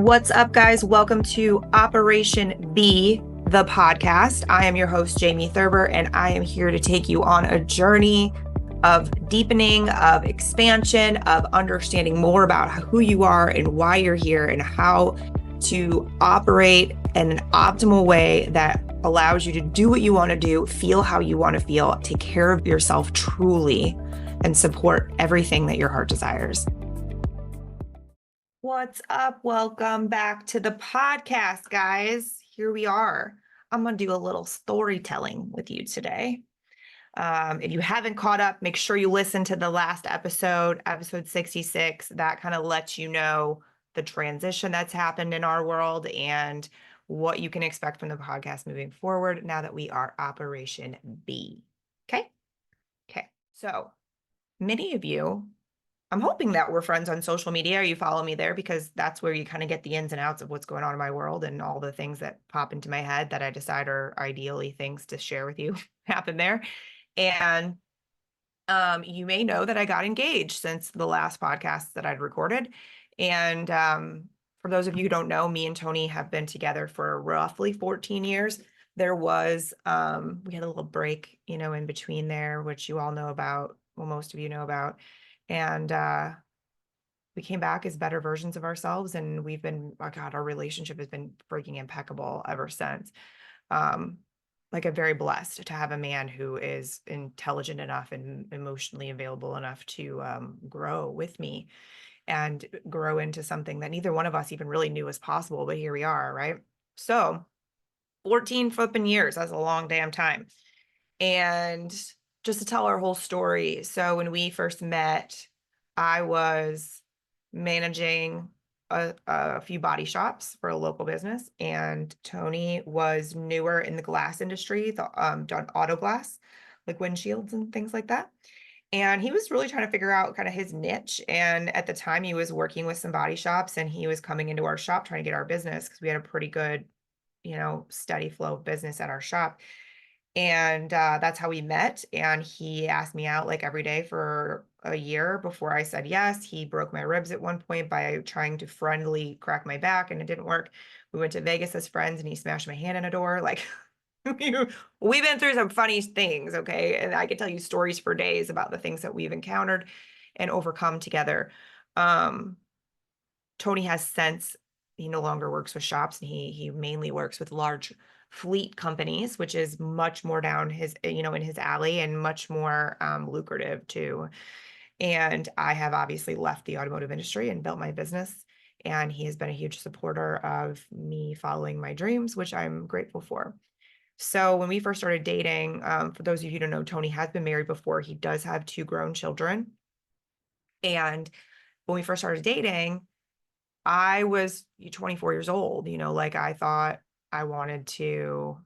What's up, guys? Welcome to Operation B, the podcast. I am your host, Jamie Thurber, and I am here to take you on a journey of deepening, of expansion, of understanding more about who you are and why you're here and how to operate in an optimal way that allows you to do what you want to do, feel how you want to feel, take care of yourself truly, and support everything that your heart desires. What's up? Welcome back to the podcast, guys. Here we are. I'm going to do a little storytelling with you today. If you haven't caught up, make sure you listen to the last episode 66. That kind of lets you know the transition that's happened in our world and what you can expect from the podcast moving forward now that we are Operation B. Okay? Okay. So many of you, I'm hoping that we're friends on social media, or you follow me there, because that's where you kind of get the ins and outs of what's going on in my world, and all the things that pop into my head that I decide are ideally things to share with you happen there. And you may know that I got engaged since the last podcast that I'd recorded. And for those of you who don't know, me and Tony have been together for roughly 14 years. There was, we had a little break, in between there, which you all know about. Well, most of you know about. And we came back as better versions of ourselves, and we've been, oh God, our relationship has been freaking impeccable ever since. Like, I'm very blessed to have a man who is intelligent enough and emotionally available enough to grow with me and grow into something that neither one of us even really knew was possible, but here we are, right? So 14 flipping years, that's a long damn time. And just to tell our whole story, so when we first met, I was managing a few body shops for a local business, and Tony was newer in the glass industry, done auto glass, like windshields and things like that. And he was really trying to figure out kind of his niche. And at the time, he was working with some body shops, and he was coming into our shop trying to get our business because we had a pretty good, steady flow of business at our shop. And that's how we met. And he asked me out like every day for a year before I said yes. He broke my ribs at one point by trying to friendly crack my back, and it didn't work. We went to Vegas as friends, and he smashed my hand in a door. Like, we've been through some funny things, okay? And I could tell you stories for days about the things that we've encountered and overcome together. Tony has since, he no longer works with shops, and he mainly works with large fleet companies, which is much more down his, in his alley, and much more lucrative too. And I have obviously left the automotive industry and built my business, and he has been a huge supporter of me following my dreams, which I'm grateful for. So when we first started dating, for those of you who don't know, Tony has been married before. He does have 2 grown children. And when we first started dating, I was 24 years old, like, I thought I wanted to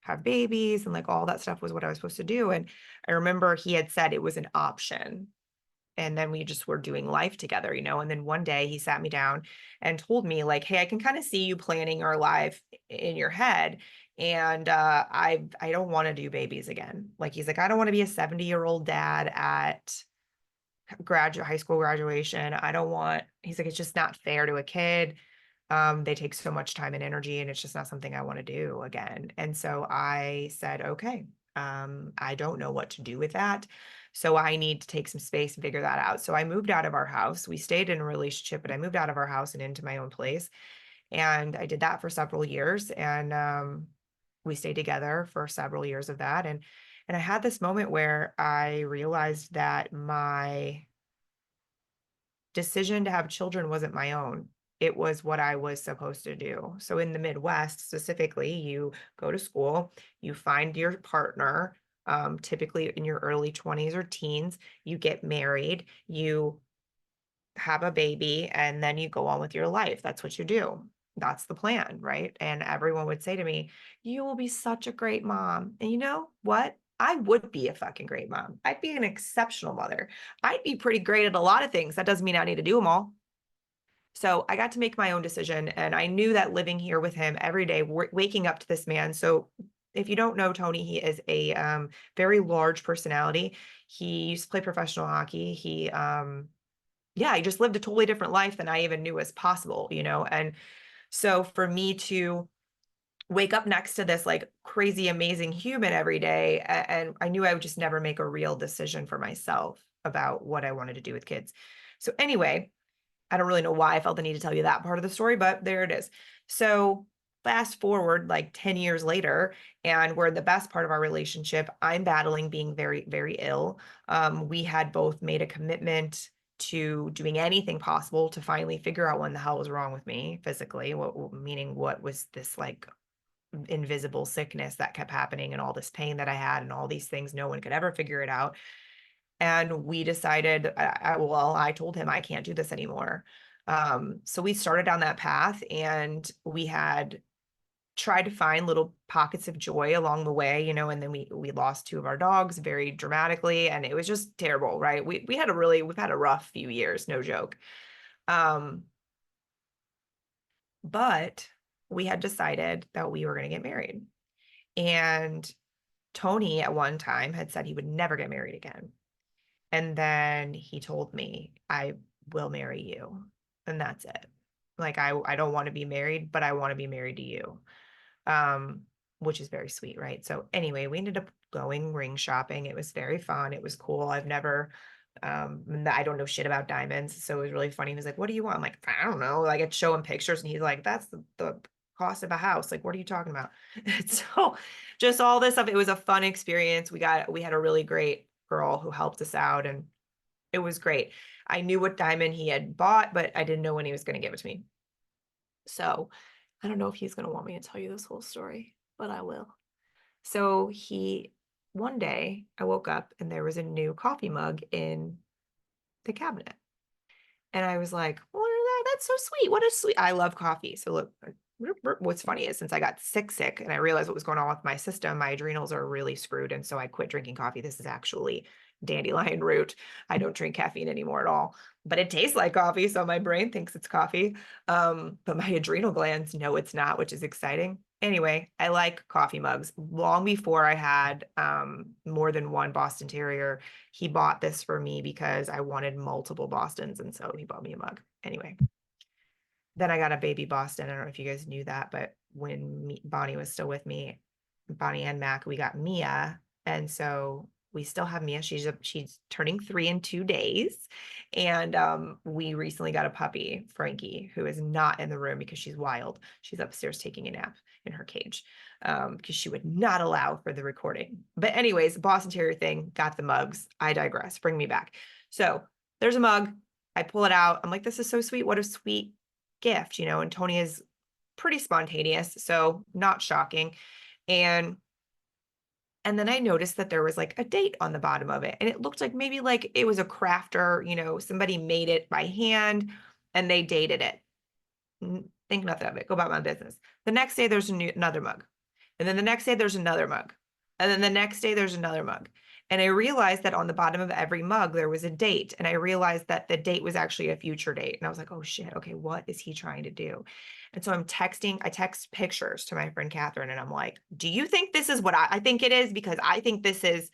have babies, and like all that stuff was what I was supposed to do. And I remember he had said it was an option. And then we just were doing life together, and then one day he sat me down and told me, like, hey, I can kind of see you planning our life in your head. And I don't want to do babies again. Like, he's like, I don't want to be a 70-year-old dad at high school graduation. He's like, it's just not fair to a kid. They take so much time and energy, and it's just not something I want to do again. And so I said, okay, I don't know what to do with that. So I need to take some space and figure that out. So I moved out of our house. We stayed in a relationship, but I moved out of our house and into my own place. And I did that for several years. And we stayed together for several years of that. And I had this moment where I realized that my decision to have children wasn't my own. It was what I was supposed to do. So in the Midwest specifically, you go to school, you find your partner, typically in your early 20s or teens, you get married, you have a baby, and then you go on with your life. That's what you do. That's the plan, right? And everyone would say to me, you will be such a great mom. And you know what? I would be a fucking great mom. I'd be an exceptional mother. I'd be pretty great at a lot of things. That doesn't mean I need to do them all. So I got to make my own decision. And I knew that living here with him every day, waking up to this man. So if you don't know Tony, he is a very large personality. He used to play professional hockey. He yeah, I just lived a totally different life than I even knew was possible, And so for me to wake up next to this like crazy, amazing human every day, and I knew I would just never make a real decision for myself about what I wanted to do with kids. So anyway, I don't really know why I felt the need to tell you that part of the story, but there it is. So fast forward like 10 years later, and we're in the best part of our relationship. I'm battling being very, very ill. We had both made a commitment to doing anything possible to finally figure out what the hell was wrong with me physically, meaning what was this like invisible sickness that kept happening and all this pain that I had and all these things. No one could ever figure it out. And we decided, I told him I can't do this anymore. So we started down that path, and we had tried to find little pockets of joy along the way, and then we lost two of our dogs very dramatically, and it was just terrible, right? We've had a rough few years, no joke. But we had decided that we were going to get married. And Tony at one time had said he would never get married again. And then he told me, I will marry you. And that's it. Like, I don't want to be married, but I want to be married to you. Um, which is very sweet, right? So anyway, we ended up going ring shopping. It was very fun. It was cool. I don't know shit about diamonds. So it was really funny. He was like, what do you want? I'm like, I don't know. Like, I'd show him pictures, and he's like, that's the cost of a house. Like, what are you talking about? So just all this stuff. It was a fun experience. We had a really great girl who helped us out, and it was great. I knew what diamond he had bought, but I didn't know when he was going to give it to me. So I don't know if he's going to want me to tell you this whole story, but I will. So one day I woke up and there was a new coffee mug in the cabinet. And I was like, what is that? That's so sweet. What a sweet. I love coffee. So look, what's funny is since I got sick and I realized what was going on with my system, my adrenals are really screwed. And so I quit drinking coffee. This is actually dandelion root. I don't drink caffeine anymore at all, but it tastes like coffee. So my brain thinks it's coffee. But my adrenal glands know it's not, which is exciting. Anyway, I like coffee mugs. Long before I had more than one Boston Terrier, he bought this for me because I wanted multiple Bostons. And so he bought me a mug. Anyway, then I got a baby Boston. I don't know if you guys knew that, but when Bonnie was still with me, Bonnie and Mac, we got Mia. And so we still have Mia. She's turning 3 in 2 days. And we recently got a puppy, Frankie, who is not in the room because she's wild. She's upstairs taking a nap in her cage because she would not allow for the recording. But anyways, Boston Terrier thing, got the mugs. I digress. Bring me back. So there's a mug. I pull it out. I'm like, this is so sweet. What a sweet gift, and Tony is pretty spontaneous, so not shocking. And then I noticed that there was like a date on the bottom of it, and it looked like maybe like it was a crafter, somebody made it by hand and they dated it. Think nothing of it. Go about my business. The next day there's another mug. And then the next day there's another mug. And then the next day there's another mug. And I realized that on the bottom of every mug there was a date. And I realized that the date was actually a future date. And I was like, oh shit, okay, what is he trying to do? And so I text pictures to my friend Catherine, and I'm like, do you think this is what I think it is? Because I think this is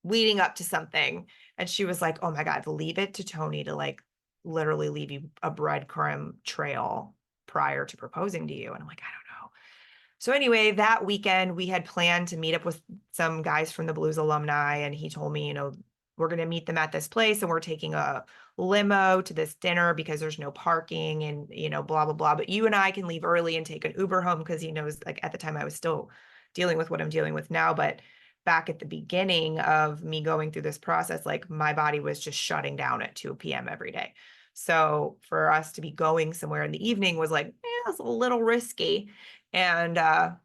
leading up to something. And she was like, oh my God, leave it to Tony to like literally leave you a breadcrumb trail prior to proposing to you. And I'm like, I don't know. So anyway, that weekend we had planned to meet up with some guys from the Blues alumni, and he told me, we're going to meet them at this place, and we're taking a limo to this dinner because there's no parking and, blah, blah, blah. But you and I can leave early and take an Uber home, because he knows, like, at the time I was still dealing with what I'm dealing with now. But back at the beginning of me going through this process, like my body was just shutting down at 2 p.m. every day. So for us to be going somewhere in the evening was like, it's a little risky. And yeah,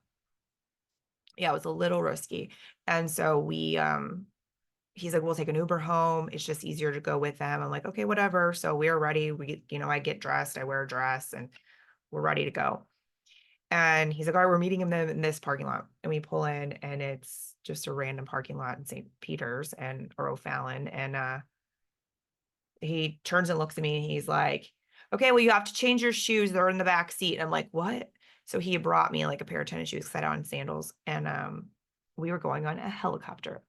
it was a little risky. And so he's like, we'll take an Uber home. It's just easier to go with them. I'm like, okay, whatever. So we're ready. I get dressed, I wear a dress, and we're ready to go. And he's like, all right, we're meeting him in this parking lot. And we pull in, and it's just a random parking lot in St. Peter's or O'Fallon. And he turns and looks at me, and he's like, okay, well, you have to change your shoes. They're in the back seat. And I'm like, what? So he brought me like a pair of tennis shoes because I had on sandals. And we were going on a helicopter.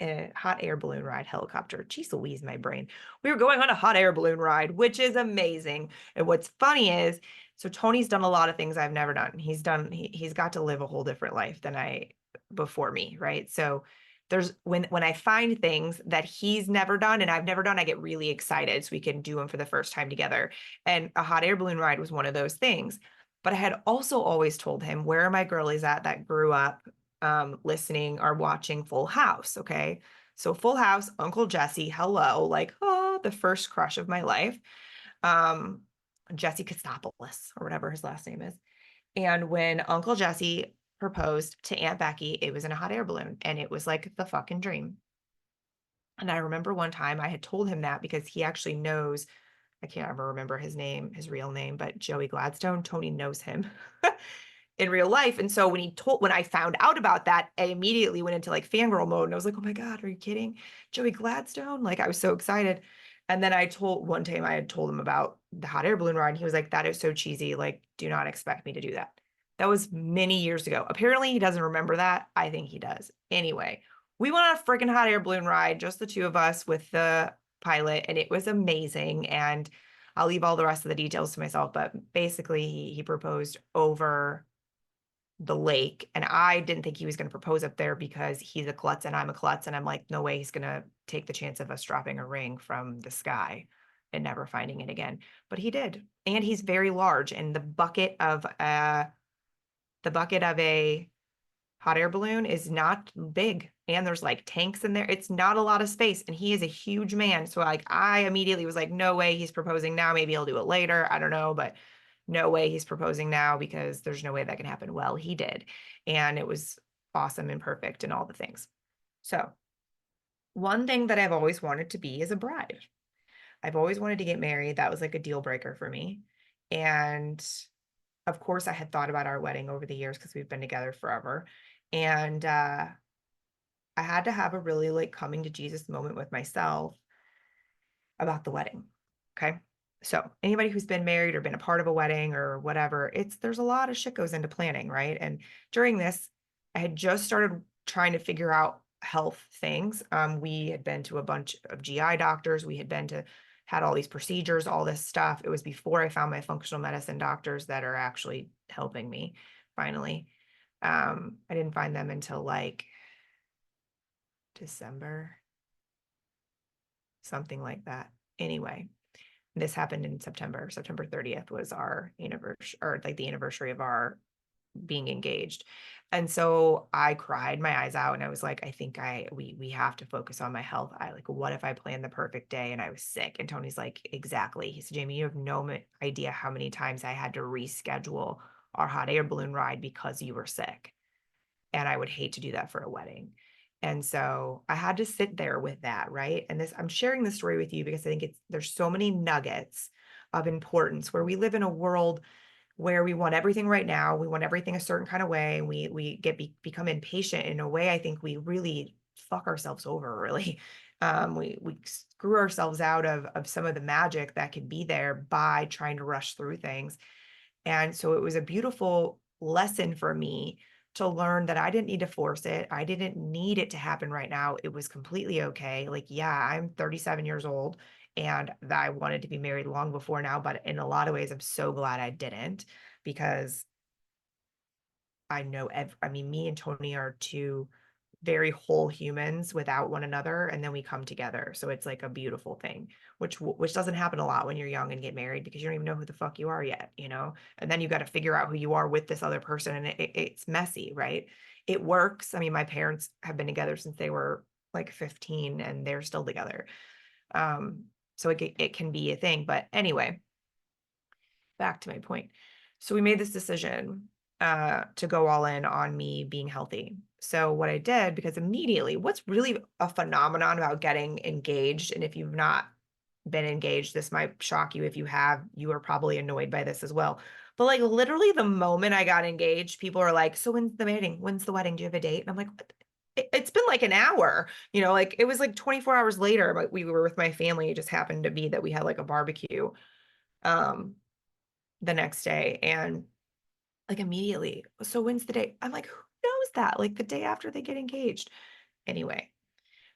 a hot air balloon ride helicopter. Jeez Louise, my brain. We were going on a hot air balloon ride, which is amazing. And what's funny is, so Tony's done a lot of things I've never done. He's got to live a whole different life than I before me, right? So there's when I find things that he's never done and I've never done, I get really excited so we can do them for the first time together. And a hot air balloon ride was one of those things. But I had also always told him, where are my girlies at that grew up listening or watching Full House? Okay. So Full House, Uncle Jesse, hello, like, oh, the first crush of my life. Um, Jesse Kostopoulos or whatever his last name is. And when Uncle Jesse proposed to Aunt Becky, it was in a hot air balloon and it was like the fucking dream. And I remember one time I had told him that because he actually knows, I can't ever remember his name, his real name, but Joey Gladstone, Tony knows him in real life. And so when I found out about that, I immediately went into like fangirl mode and I was like, oh my God, are you kidding? Joey Gladstone? Like I was so excited. And then one time I had told him about the hot air balloon ride. And he was like, that is so cheesy. Like, do not expect me to do that. That was many years ago. Apparently he doesn't remember that. I think he does. Anyway, we went on a freaking hot air balloon ride, just the two of us with the pilot, and it was amazing. And I'll leave all the rest of the details to myself, but basically he proposed over the lake. And I didn't think he was going to propose up there because he's a klutz and I'm a klutz. And I'm like, no way he's going to take the chance of us dropping a ring from the sky and never finding it again. But he did. And he's very large. And the bucket of a hot air balloon is not big. And there's like tanks in there. It's not a lot of space. And he is a huge man. So like I immediately was like, no way he's proposing now. Maybe he'll do it later. I don't know, but no way he's proposing now because there's no way that can happen. Well, he did. And it was awesome and perfect and all the things. So one thing that I've always wanted to be is a bride. I've always wanted to get married. That was like a deal breaker for me. And of course, I had thought about our wedding over the years because we've been together forever. And I had to have a really like coming to Jesus moment with myself about the wedding. Okay. So anybody who's been married or been a part of a wedding or whatever, there's a lot of shit goes into planning, right? And during this, I had just started trying to figure out health things. We had been to a bunch of GI doctors. We had all these procedures, all this stuff. It was before I found my functional medicine doctors that are actually helping me finally. I didn't find them until like December, something like that. Anyway, this happened in September. September 30th was our anniversary, or like the anniversary of our being engaged. And so I cried my eyes out and I was like, I think we have to focus on my health. What if I planned the perfect day and I was sick? And Tony's like, exactly. He said, Jamie, you have no idea how many times I had to reschedule our hot air balloon ride because you were sick. And I would hate to do that for a wedding. And so I had to sit there with that, right? And I'm sharing this story with you because I think there's so many nuggets of importance where we live in a world where we want everything right now. We want everything a certain kind of way. And become impatient in a way. I think we really fuck ourselves over, really. We screw ourselves out of some of the magic that can be there by trying to rush through things. And so it was a beautiful lesson for me to learn that I didn't need to force it. I didn't need it to happen right now. It was completely okay. Like, yeah, I'm 37 years old and I wanted to be married long before now, but in a lot of ways, I'm so glad I didn't because I know, I mean, me and Tony are two very whole humans without one another, and then we come together. So it's like a beautiful thing, which doesn't happen a lot when you're young and get married because you don't even know who the fuck you are yet, you know? And then you got to figure out who you are with this other person, and it's messy, right? It works. I mean, my parents have been together since they were like 15, and they're still together. So it can be a thing. But anyway, back to my point. So we made this decision to go all in on me being healthy. So what I did, because immediately, what's really a phenomenon about getting engaged, and if you've not been engaged, this might shock you. If you have, you are probably annoyed by this as well. But like literally the moment I got engaged, people are like, so when's the meeting? When's the wedding? Do you have a date? And I'm like, what? It's been like an hour, like it was like 24 hours later, but we were with my family. It just happened to be that we had like a barbecue um the next day. And like immediately, so when's the day? I'm like, who knows that? Like the day after they get engaged. Anyway,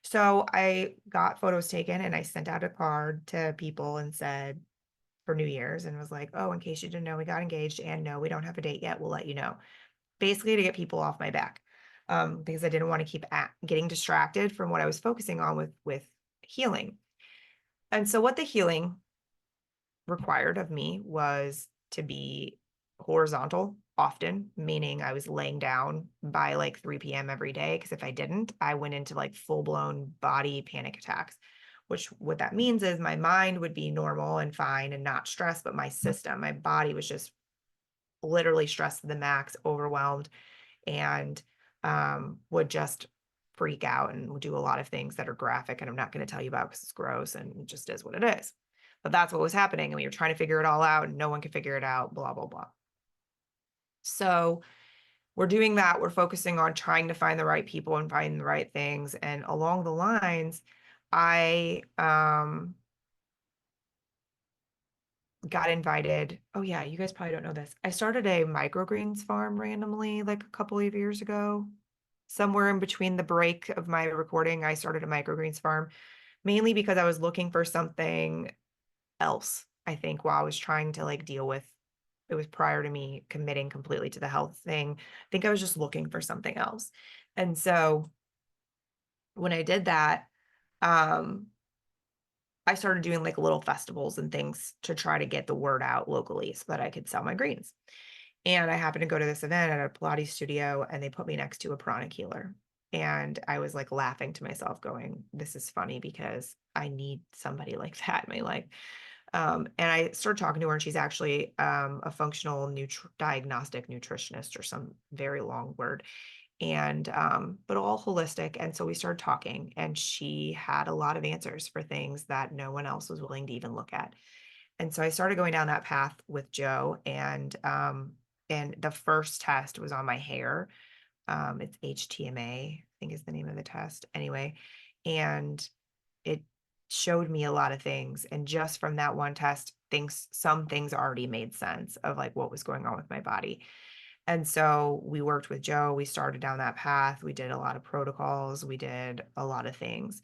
So I got photos taken and I sent out a card to people and said for New Year's and was like, oh, in case you didn't know, we got engaged and no, we don't have a date yet. We'll let you know. Basically to get people off my back. Because I didn't want to keep getting distracted from what I was focusing on with healing. And so what the healing required of me was to be horizontal often, meaning I was laying down by like 3 p.m. every day. Because if I didn't, I went into like full blown body panic attacks, which what that means is my mind would be normal and fine and not stressed, but my system, my body was just literally stressed to the max, overwhelmed, and would just freak out and do a lot of things that are graphic and I'm not going to tell you about because it's gross and it just is what it is. But that's what was happening. And we were trying to figure it all out and no one could figure it out, blah, blah, blah. So we're doing that. We're focusing on trying to find the right people and find the right things. And along the lines, I got invited. Oh yeah, you guys probably don't know this. I started a microgreens farm randomly like a couple of years ago. Somewhere in between the break of my recording, I started a microgreens farm, mainly because I was looking for something else, I think, while I was trying to like deal with it was prior to me committing completely to the health thing. I think I was just looking for something else. And so when I did that, um, I started doing like little festivals and things to try to get the word out locally so that I could sell my greens. And I happened to go to this event at a Pilates studio and they put me next to a pranic healer. And I was like laughing to myself, going, this is funny because I need somebody like that in my life. And I started talking to her, and she's actually a functional diagnostic nutritionist or some very long word. And but all holistic. And so we started talking, and she had a lot of answers for things that no one else was willing to even look at. And so I started going down that path with Joe, and the first test was on my hair. It's HTMA, I think is the name of the test. Anyway, and it showed me a lot of things. And just from that one test, some things already made sense of like what was going on with my body. And so we worked with Joe. We started down that path. We did a lot of protocols. We did a lot of things.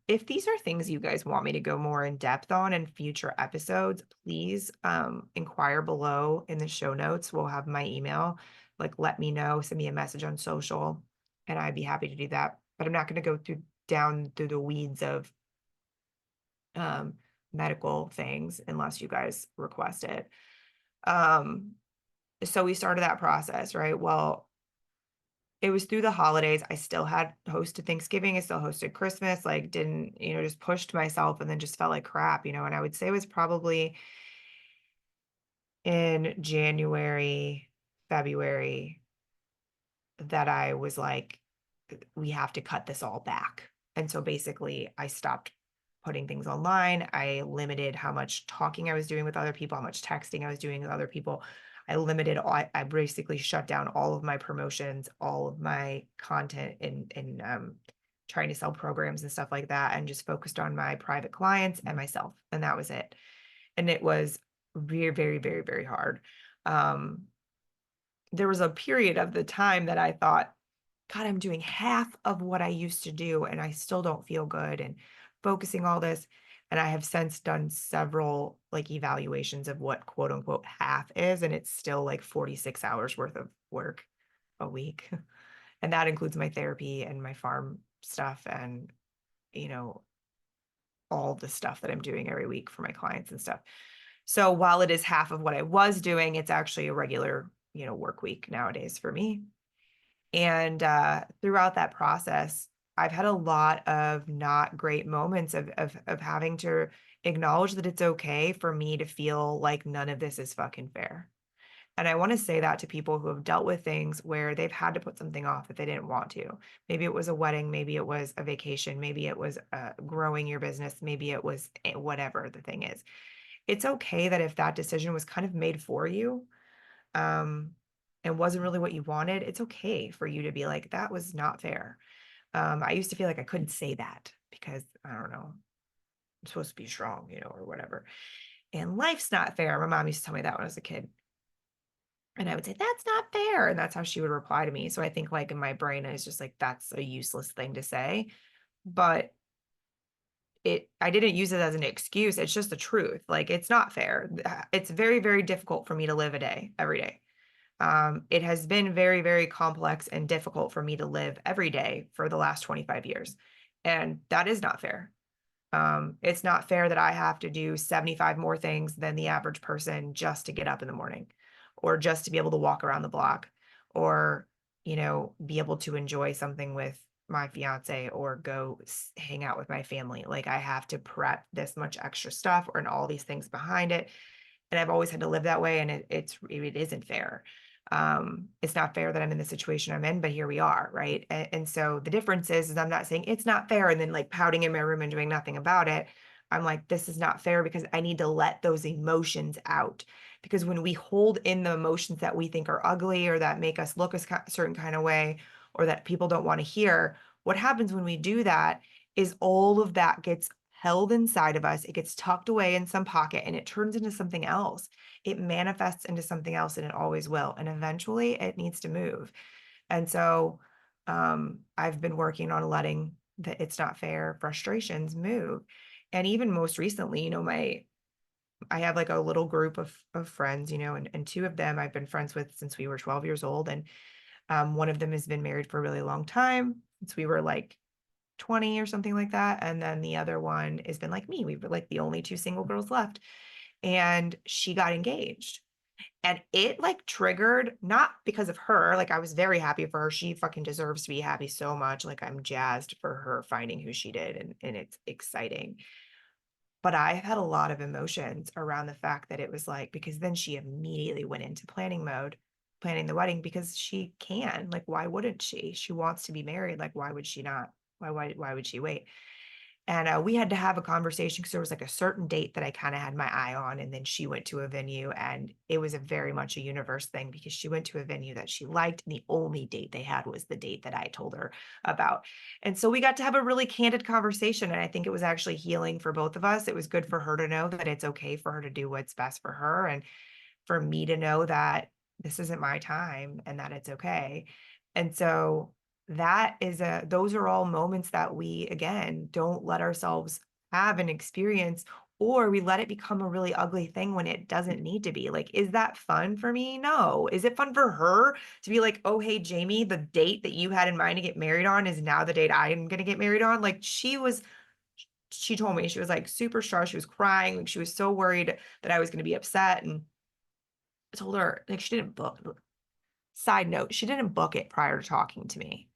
If these are things you guys want me to go more in depth on in future episodes, please inquire below in the show notes. We'll have my email. Like, let me know, send me a message on social, and I'd be happy to do that. But I'm not going to go down through the weeds of um, medical things unless you guys request it. So we started that process, right? Well, it was through the holidays. I still had hosted Thanksgiving. I still hosted Christmas, like didn't, just pushed myself and then just felt like crap, and I would say it was probably in January, February that I was like, we have to cut this all back. And so basically I stopped putting things online. I limited how much talking I was doing with other people, how much texting I was doing with other people. I basically shut down all of my promotions, all of my content in trying to sell programs and stuff like that, and just focused on my private clients and myself. And that was it. And it was very, very, very, very hard. There was a period of the time that I thought, God, I'm doing half of what I used to do and I still don't feel good and focusing all this. And I have since done several like evaluations of what quote unquote half is. And it's still like 46 hours worth of work a week. And that includes my therapy and my farm stuff and, you know, all the stuff that I'm doing every week for my clients and stuff. So while it is half of what I was doing, it's actually a regular, work week nowadays for me. And throughout that process, I've had a lot of not great moments of having to acknowledge that it's okay for me to feel like none of this is fucking fair. And I want to say that to people who have dealt with things where they've had to put something off that they didn't want to. Maybe it was a wedding, maybe it was a vacation, maybe it was growing your business, maybe it was whatever the thing is. It's okay that if that decision was kind of made for you, um, and wasn't really what you wanted, it's okay for you to be like, that was not fair. I used to feel like I couldn't say that because I don't know, I'm supposed to be strong, or whatever. And life's not fair. My mom used to tell me that when I was a kid. And I would say, that's not fair. And that's how she would reply to me. So I think like in my brain, I was just like, that's a useless thing to say. but I didn't use it as an excuse. It's just the truth. Like, it's not fair. It's very, very difficult for me to live a day every day. It has been very, very complex and difficult for me to live every day for the last 25 years. And that is not fair. It's not fair that I have to do 75 more things than the average person just to get up in the morning, or just to be able to walk around the block, or, be able to enjoy something with my fiance, or go hang out with my family. Like, I have to prep this much extra stuff and all these things behind it. And I've always had to live that way. And it isn't fair. It's not fair that I'm in the situation I'm in, but here we are, right? And so the difference is I'm not saying it's not fair and then like pouting in my room and doing nothing about it. I'm like, this is not fair, because I need to let those emotions out. Because when we hold in the emotions that we think are ugly, or that make us look a certain kind of way, or that people don't want to hear, what happens when we do that is all of that gets held inside of us. It gets tucked away in some pocket, and it turns into something else. It manifests into something else, and it always will. And eventually it needs to move. And so I've been working on letting the it's not fair frustrations move. And even most recently, I have like a little group of friends, and two of them I've been friends with since we were 12 years old. And one of them has been married for a really long time, since we were like 20 or something like that. And then the other one has been like me. We were like the only two single girls left. And she got engaged. And it like triggered, not because of her. Like, I was very happy for her. She fucking deserves to be happy so much. Like, I'm jazzed for her finding who she did. And it's exciting. But I had a lot of emotions around the fact that it was like, because then she immediately went into planning mode, planning the wedding, because she can. Like, why wouldn't she? She wants to be married. Like, why would she not? Why would she wait? And we had to have a conversation, because there was like a certain date that I kind of had my eye on. And then she went to a venue, and it was a very much a universe thing, because she went to a venue that she liked. And the only date they had was the date that I told her about. And so we got to have a really candid conversation. And I think it was actually healing for both of us. It was good for her to know that it's okay for her to do what's best for her. And for me to know that this isn't my time, and that it's okay. And so those are all moments that we, again, don't let ourselves have an experience, or we let it become a really ugly thing when it doesn't need to be. Like, is that fun for me? No. Is it fun for her to be like, oh, hey, Jamie, the date that you had in mind to get married on is now the date I'm going to get married on? Like, she told me she was like super stressed. She was crying. Like, she was so worried that I was going to be upset. And I told her, like, she didn't book. Side note, she didn't book it prior to talking to me.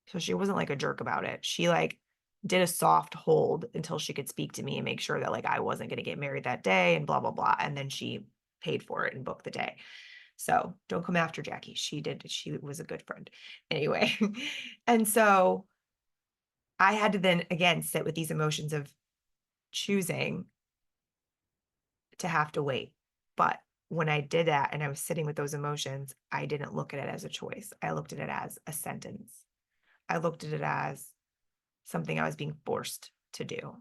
So she wasn't like a jerk about it. She like did a soft hold until she could speak to me and make sure that like I wasn't going to get married that day, and blah, blah, blah. And then she paid for it and booked the day. So don't come after Jackie. She was a good friend. Anyway. And so I had to then again sit with these emotions of choosing to have to wait. But when I did that and I was sitting with those emotions, I didn't look at it as a choice. I looked at it as a sentence. I looked at it as something I was being forced to do.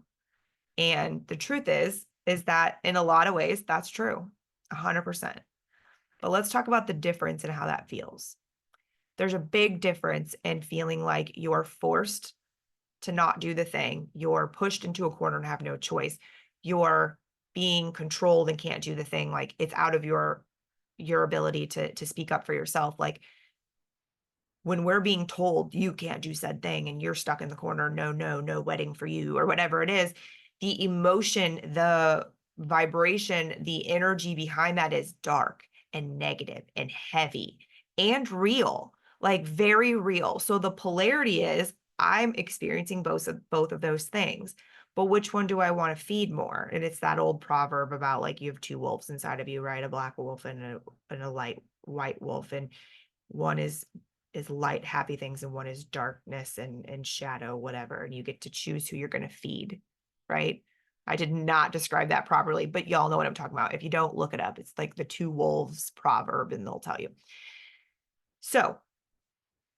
And the truth is that in a lot of ways, that's true, 100%. But let's talk about the difference in how that feels. There's a big difference in feeling like you're forced to not do the thing. You're pushed into a corner and have no choice. You're being controlled and can't do the thing. Like, it's out of your ability to speak up for yourself. Like, when we're being told you can't do said thing and you're stuck in the corner, no, no, no wedding for you, or whatever it is, the emotion, the vibration, the energy behind that is dark and negative and heavy and real, like very real. So the polarity is I'm experiencing both of those things. But which one do I want to feed more? And it's that old proverb about like you have two wolves inside of you, right? A black wolf and a light white wolf. And one is light, happy things, and one is darkness and shadow, whatever. And you get to choose who you're going to feed, right? I did not describe that properly, but y'all know what I'm talking about. If you don't, look it up. It's like the two wolves proverb, and they'll tell you. So,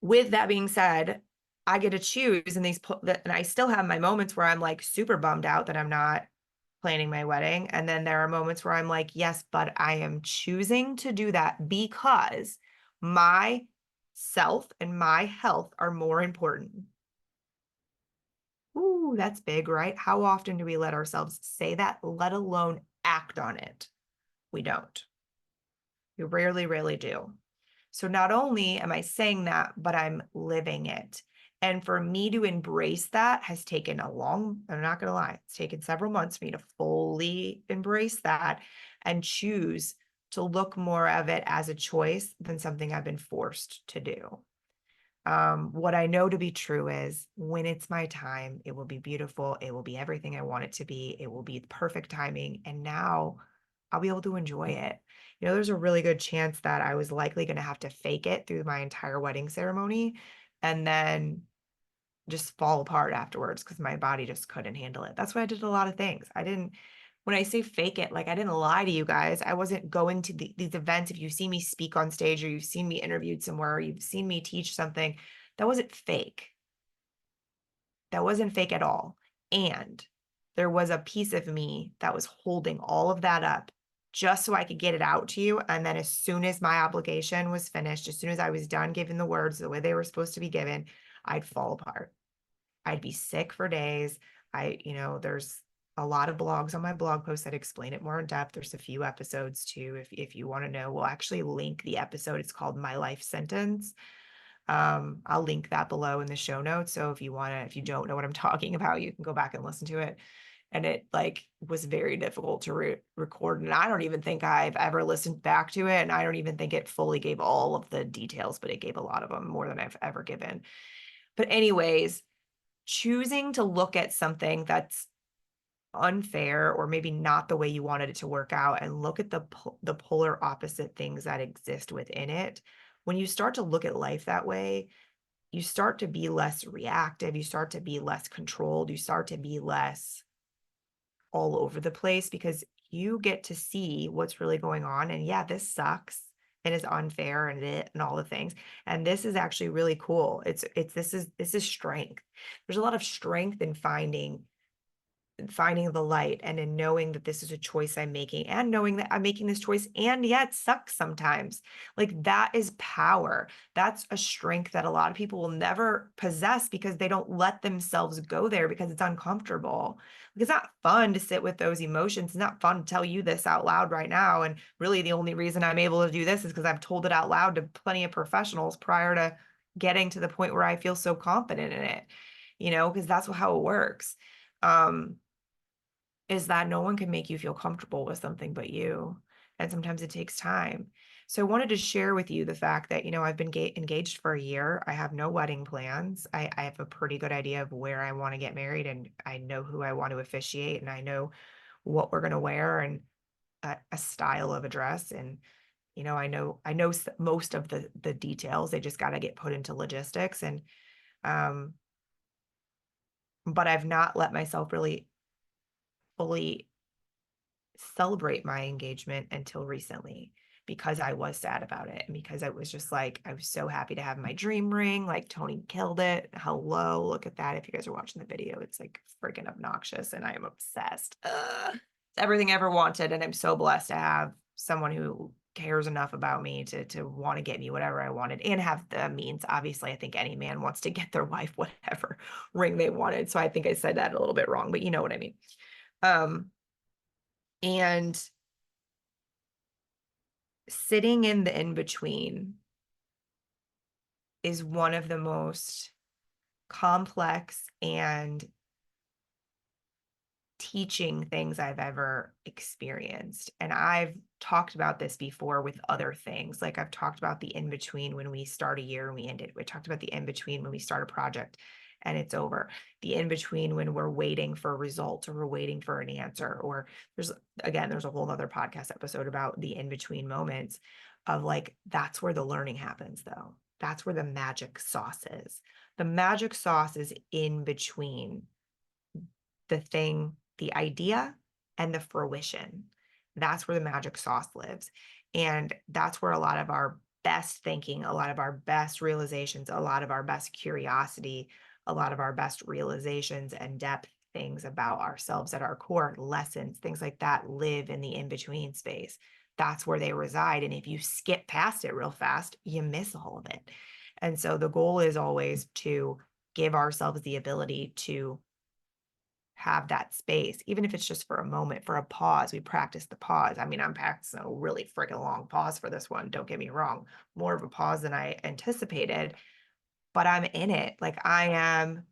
with that being said, I get to choose, and and I still have my moments where I'm like super bummed out that I'm not planning my wedding. And then there are moments where I'm like, yes, but I am choosing to do that because my self and my health are more important. Ooh, that's big, right? How often do we let ourselves say that, let alone act on it? We don't. We rarely, rarely do. So not only am I saying that, but I'm living it. And for me to embrace that has taken I'm not going to lie, it's taken several months for me to fully embrace that and choose to look more of it as a choice than something I've been forced to do. What I know to be true is when it's my time, it will be beautiful. It will be everything I want it to be. It will be perfect timing. And now I'll be able to enjoy it. There's a really good chance that I was likely going to have to fake it through my entire wedding ceremony and then just fall apart afterwards because my body just couldn't handle it. That's why I did a lot of things. When I say fake it, like I didn't lie to you guys. I wasn't going to these events. If you see me speak on stage or you've seen me interviewed somewhere or you've seen me teach something, that wasn't fake. That wasn't fake at all. And there was a piece of me that was holding all of that up just so I could get it out to you. And then as soon as my obligation was finished, as soon as I was done giving the words the way they were supposed to be given, I'd fall apart. I'd be sick for days. There's a lot of blogs on my blog post that explain it more in depth. There's a few episodes too. If you want to know, we'll actually link the episode. It's called My Life Sentence. I'll link that below in the show notes. So if you don't know what I'm talking about, you can go back and listen to it. And it like was very difficult to record. And I don't even think I've ever listened back to it. And I don't even think it fully gave all of the details, but it gave a lot of them, more than I've ever given. But anyways, choosing to look at something that's unfair or maybe not the way you wanted it to work out and look at the polar opposite things that exist within it. When you start to look at life that way, you start to be less reactive, you start to be less controlled, you start to be less all over the place because you get to see what's really going on. And yeah, this sucks and is unfair and all the things. And this is actually really cool. This is strength. There's a lot of strength in finding the light and in knowing that this is a choice I'm making and knowing that I'm making this choice and yeah, it sucks sometimes. Like that is power. That's a strength that a lot of people will never possess because they don't let themselves go there because it's uncomfortable. Like, it's not fun to sit with those emotions. It's not fun to tell you this out loud right now. And really the only reason I'm able to do this is because I've told it out loud to plenty of professionals prior to getting to the point where I feel so confident in it, because that's how it works. Um, is that no one can make you feel comfortable with something but you. And sometimes it takes time. So I wanted to share with you the fact that, I've been engaged for a year. I have no wedding plans. I have a pretty good idea of where I want to get married and I know who I want to officiate and I know what we're going to wear and a style of a dress. And, I know most of the details. They just got to get put into logistics. Um, but I've not let myself really fully celebrate my engagement until recently because I was sad about it and because I was just like, I was so happy to have my dream ring. Like Tony killed it. Hello, look at that. If you guys are watching the video, it's like freaking obnoxious and I am obsessed. It's everything I ever wanted. And I'm so blessed to have someone who cares enough about me to want to get me whatever I wanted and have the means. Obviously, I think any man wants to get their wife whatever ring they wanted. So I think I said that a little bit wrong, but you know what I mean. And sitting in the in between is one of the most complex and teaching things I've ever experienced. And I've talked about this before with other things. Like I've talked about the in between when we start a year and we end it. We talked about the in between when we start a project and it's over. The in between when we're waiting for a result or we're waiting for an answer. Or there's a whole other podcast episode about the in between moments of like, that's where the learning happens though. That's where the magic sauce is. The magic sauce is in between the idea and the fruition. That's where the magic sauce lives. And that's where a lot of our best thinking, a lot of our best realizations, a lot of our best curiosity, a lot of our best realizations and depth things about ourselves at our core, lessons, things like that live in the in-between space. That's where they reside. And if you skip past it real fast, you miss all of it. And so the goal is always to give ourselves the ability to have that space, even if it's just for a moment, for a pause. We practice the pause. I mean, I'm practicing a really freaking long pause for this one. Don't get me wrong, more of a pause than I anticipated, but I'm in it. Like I am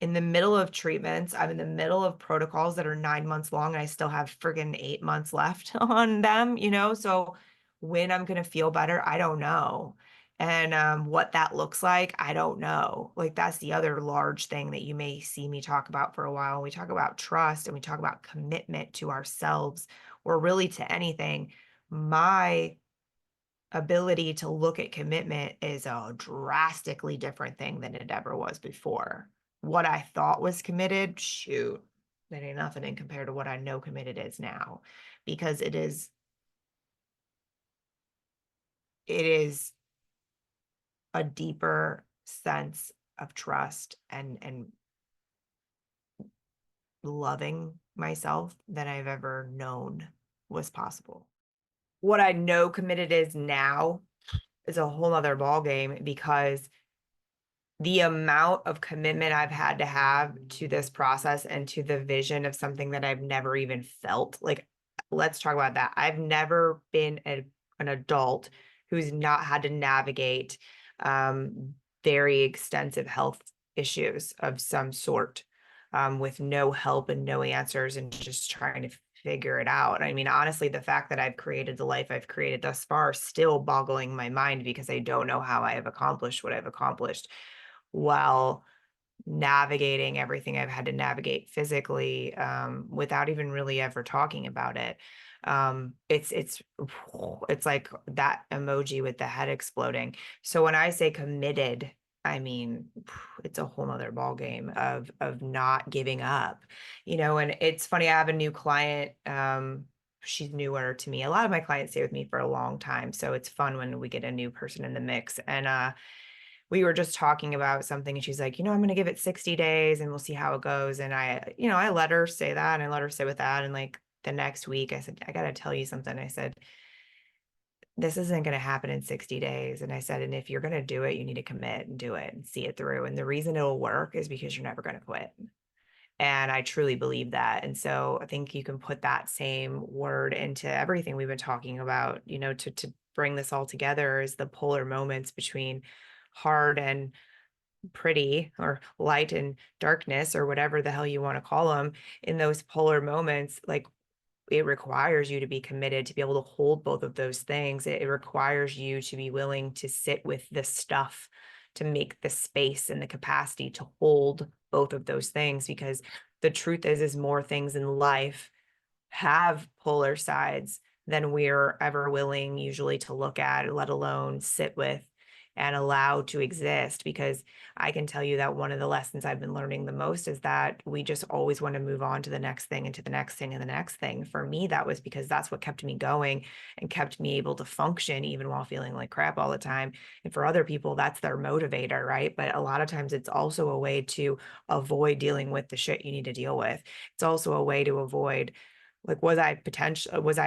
in the middle of treatments. I'm in the middle of protocols that are 9 months long, and I still have friggin' 8 months left on them, So when I'm gonna feel better, I don't know. And what that looks like, I don't know. Like that's the other large thing that you may see me talk about for a while. When we talk about trust and we talk about commitment to ourselves or really to anything, my ability to look at commitment is a drastically different thing than it ever was before. What I thought was committed, shoot, that ain't nothing in compared to what I know committed is now, because it is a deeper sense of trust and loving myself than I've ever known was possible. What I know committed is now is a whole nother ballgame, because the amount of commitment I've had to have to this process and to the vision of something that I've never even felt. Like, let's talk about that. I've never been an adult who's not had to navigate very extensive health issues of some sort, with no help and no answers and just trying to figure it out. I mean, honestly, the fact that I've created the life I've created thus far still boggling my mind, because I don't know how I have accomplished what I've accomplished while navigating everything I've had to navigate physically, without even really ever talking about it. It's like that emoji with the head exploding. So when I say committed, I mean it's a whole nother ball game of not giving up, And it's funny, I have a new client. She's newer to me. A lot of my clients stay with me for a long time, so it's fun when we get a new person in the mix. And we were just talking about something, and she's like, I'm going to give it 60 days and we'll see how it goes. And I let her say that, and I let her sit with that. And like the next week I said, I got to tell you something. I said, this isn't going to happen in 60 days. And I said, and if you're going to do it, you need to commit and do it and see it through. And the reason it'll work is because you're never going to quit. And I truly believe that. And so I think you can put that same word into everything we've been talking about, to bring this all together, is the polar moments between hard and pretty, or light and darkness, or whatever the hell you want to call them. In those polar moments, like, it requires you to be committed to be able to hold both of those things. It requires you to be willing to sit with the stuff, to make the space and the capacity to hold both of those things, because the truth is more things in life have polar sides than we're ever willing usually to look at, let alone sit with and allow to exist. Because I can tell you that one of the lessons I've been learning the most is that we just always want to move on to the next thing and to the next thing and the next thing. For me, that was because that's what kept me going and kept me able to function even while feeling like crap all the time. And for other people, that's their motivator, right? But a lot of times it's also a way to avoid dealing with the shit you need to deal with. It's also a way to avoid, like, was I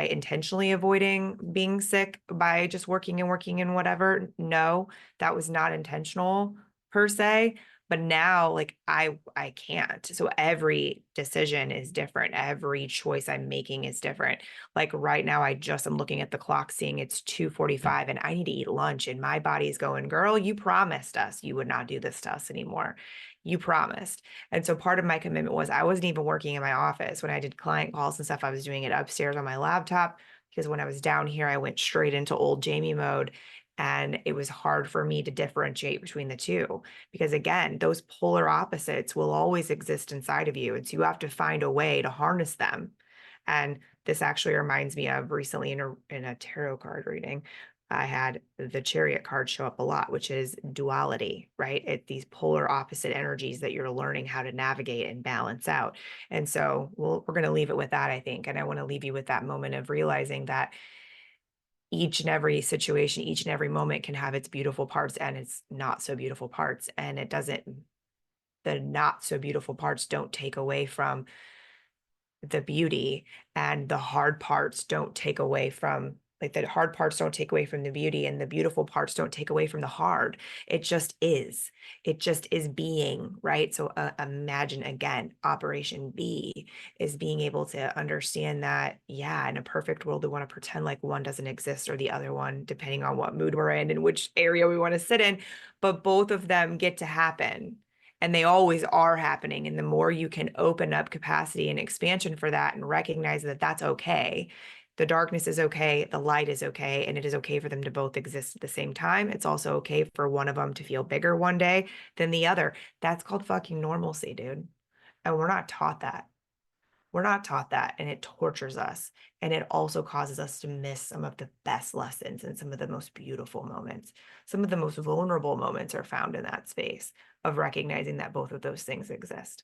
intentionally avoiding being sick by just working and whatever? No, that was not intentional per se. But now, like, I can't. So every decision is different. Every choice I'm making is different. Like right now, I'm looking at the clock, seeing it's 2:45, and I need to eat lunch. And my body's going, girl, you promised us you would not do this to us anymore. You promised. And so part of my commitment was, I wasn't even working in my office. When I did client calls and stuff, I was doing it upstairs on my laptop, because when I was down here, I went straight into old Jamie mode. And it was hard for me to differentiate between the two, because again, those polar opposites will always exist inside of you. And so you have to find a way to harness them. And this actually reminds me of recently in a tarot card reading, I had the Chariot card show up a lot, which is duality, right? These polar opposite energies that you're learning how to navigate and balance out. And so we're going to leave it with that, I think. And I want to leave you with that moment of realizing that each and every situation, each and every moment can have its beautiful parts and its not so beautiful parts. And the not so beautiful parts don't take away from the beauty, and the hard parts don't take away from Like the hard parts don't take away from the beauty, and the beautiful parts don't take away from the hard. It just is. It just is being, right? So imagine again, Operation B is being able to understand that, yeah, in a perfect world, we want to pretend like one doesn't exist or the other one, depending on what mood we're in and which area we want to sit in. But both of them get to happen. And they always are happening. And the more you can open up capacity and expansion for that and recognize that that's okay, the darkness is okay, the light is okay, and it is okay for them to both exist at the same time. It's also okay for one of them to feel bigger one day than the other. That's called fucking normalcy, dude. And we're not taught that. We're not taught that, and it tortures us. And it also causes us to miss some of the best lessons and some of the most beautiful moments. Some of the most vulnerable moments are found in that space of recognizing that both of those things exist.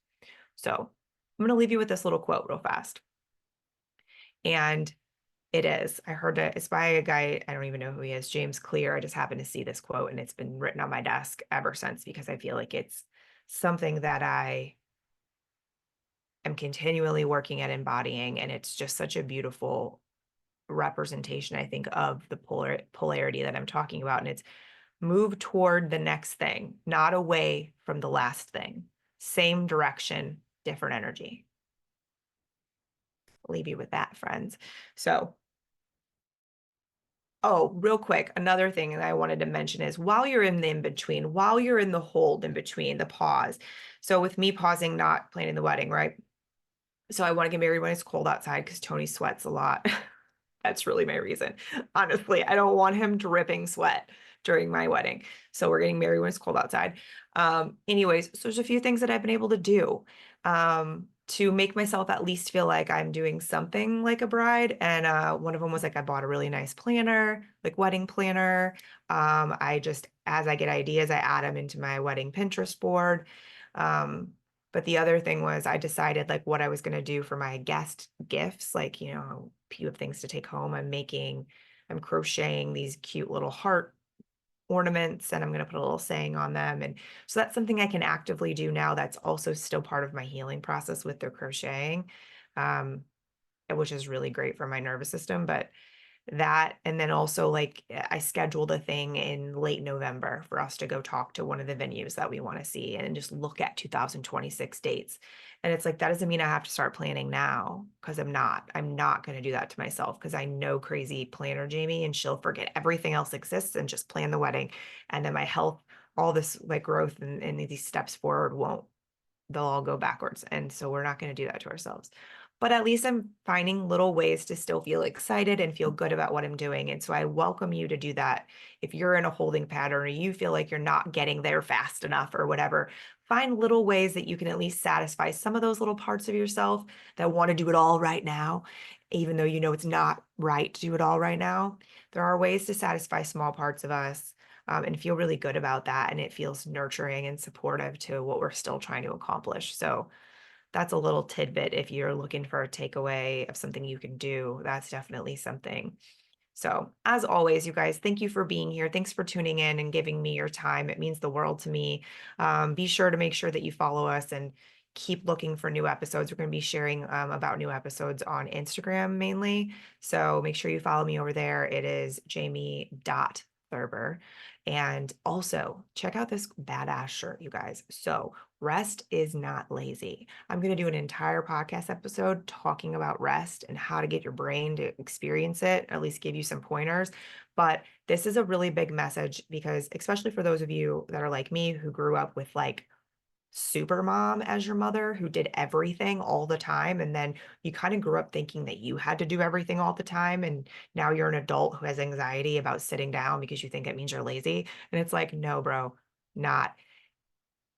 So I'm going to leave you with this little quote real fast. And it is. I heard it. It's by a guy, I don't even know who he is, James Clear. I just happened to see this quote and it's been written on my desk ever since because I feel like it's something that I am continually working at embodying. And it's just such a beautiful representation, I think, of the polarity that I'm talking about. And it's move toward the next thing, not away from the last thing. Same direction, different energy. I'll leave you with that, friends. So oh, real quick, another thing that I wanted to mention is while you're in the in-between, while you're in the hold in between, the pause. So with me pausing, not planning the wedding, right? So I want to get married when it's cold outside because Tony sweats a lot. That's really my reason. Honestly, I don't want him dripping sweat during my wedding. So we're getting married when it's cold outside. Anyways, so there's a few things that I've been able to do to make myself at least feel like I'm doing something like a bride. And one of them was like I bought a really nice planner, like wedding planner. I just, as I get ideas, I add them into my wedding Pinterest board. But the other thing was I decided like what I was going to do for my guest gifts, like, you know, a few of things to take home. I'm crocheting these cute little heart ornaments and I'm going to put a little saying on them. And so that's something I can actively do now. That's also still part of my healing process with the crocheting, um, which is really great for my nervous system. But that, and then also like I scheduled a thing in late November for us to go talk to one of the venues that we want to see and just look at 2026 dates. And it's like that doesn't mean I have to start planning now because I'm not going to do that to myself because I know crazy planner Jamie and she'll forget everything else exists and just plan the wedding. And then my health, all this like growth and these steps forward won't, they'll all go backwards. And so we're not going to do that to ourselves. But at least I'm finding little ways to still feel excited and feel good about what I'm doing. And so I welcome you to do that. If you're in a holding pattern or you feel like you're not getting there fast enough or whatever, find little ways that you can at least satisfy some of those little parts of yourself that want to do it all right now, even though you know it's not right to do it all right now. There are ways to satisfy small parts of us and feel really good about that. And it feels nurturing and supportive to what we're still trying to accomplish. So that's a little tidbit. If you're looking for a takeaway of something you can do, that's definitely something. So, as always, you guys, thank you for being here. Thanks for tuning in and giving me your time. It means the world to me. Be sure to make sure that you follow us and keep looking for new episodes. We're going to be sharing about new episodes on Instagram mainly. So, make sure you follow me over there. It is Jamie.Thurber. And also, check out this badass shirt, you guys. So, rest is not lazy. I'm going to do an entire podcast episode talking about rest and how to get your brain to experience it, at least give you some pointers. But this is a really big message because, especially for those of you that are like me who grew up with like super mom as your mother who did everything all the time. And then you kind of grew up thinking that you had to do everything all the time. And now you're an adult who has anxiety about sitting down because you think it means you're lazy. And it's like, no, bro, not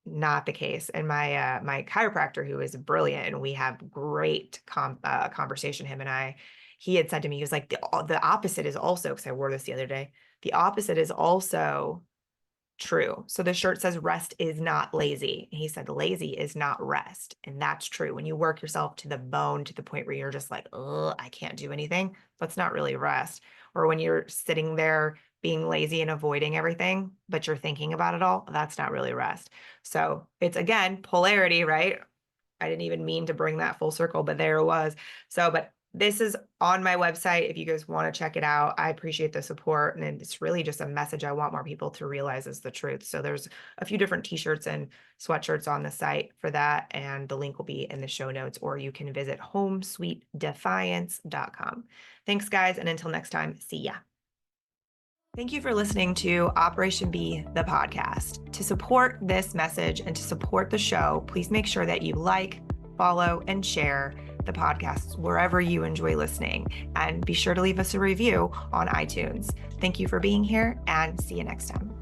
not the case. And my chiropractor, who is brilliant, and we have great conversation, him and I, he had said to me, he was like, the opposite is also, because I wore this the other day, the opposite is also true. So the shirt says rest is not lazy. And he said lazy is not rest. And that's true. When you work yourself to the bone to the point where you're just like, oh, I can't do anything, that's not really rest. Or when you're sitting there being lazy and avoiding everything, but you're thinking about it all, that's not really rest. So it's again, polarity, right? I didn't even mean to bring that full circle, but there it was. So, but This is on my website if you guys want to check it out. I appreciate the support, and it's really just a message I want more people to realize is the truth. So there's a few different t-shirts and sweatshirts on the site for that, and the link will be in the show notes, or you can visit homesweetdefiance.com. Thanks, guys, and until next time, see ya. Thank you for listening to Operation B, the podcast. To support this message and to support the show, please make sure that you like, follow, and share the podcast wherever you enjoy listening. And be sure to leave us a review on iTunes. Thank you for being here, and see you next time.